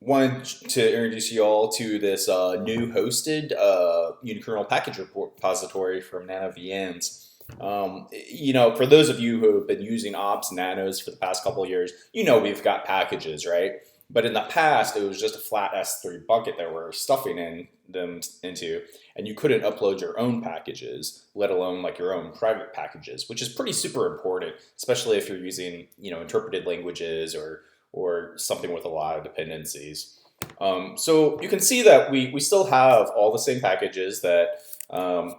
wanted to introduce you all to this new hosted Unikernel package repository from NanoVMs. For those of you who have been using ops nanos for the past couple of years, we've got packages, right? But in the past, it was just a flat S3 bucket that we're stuffing in them into, and you couldn't upload your own packages, let alone like your own private packages, which is pretty super important, especially if you're using interpreted languages or something with a lot of dependencies. So you can see that we still have all the same packages that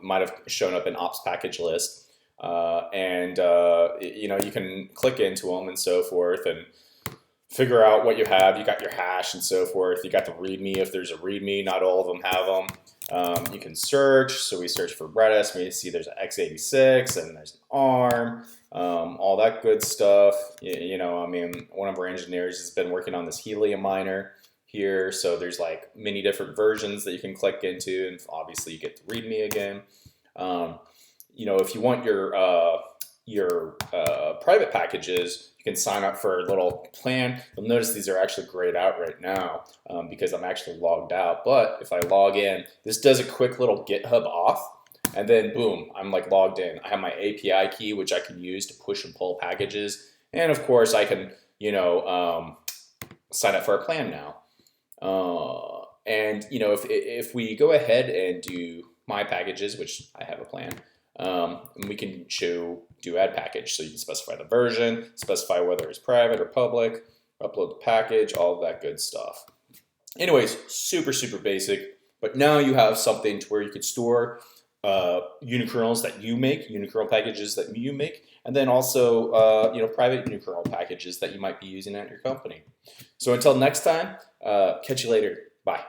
might have shown up in ops package list, and you can click into them and so forth and figure out what you have. You got your hash and so forth. You got the README if there's a README. Not all of them have them. You can search. So we search for Redis. We see there's an x86 and there's an ARM. All that good stuff. One of our engineers has been working on this helium miner here. So there's like many different versions that you can click into, and obviously you get the README again. If you want your private packages, you can sign up for a little plan. You'll notice these are actually grayed out right now because I'm actually logged out. But if I log in, this does a quick little GitHub auth, and then boom, I'm like logged in. I have my API key, which I can use to push and pull packages, and of course I can sign up for a plan now. If we go ahead and do my packages, which I have a plan. And we can do add package. So you can specify the version, specify whether it's private or public, upload the package, all of that good stuff. Anyways, super, super basic. But now you have something to where you could store unikernels that you make, unikernel packages that you make, and then also private unikernel packages that you might be using at your company. So until next time, catch you later. Bye.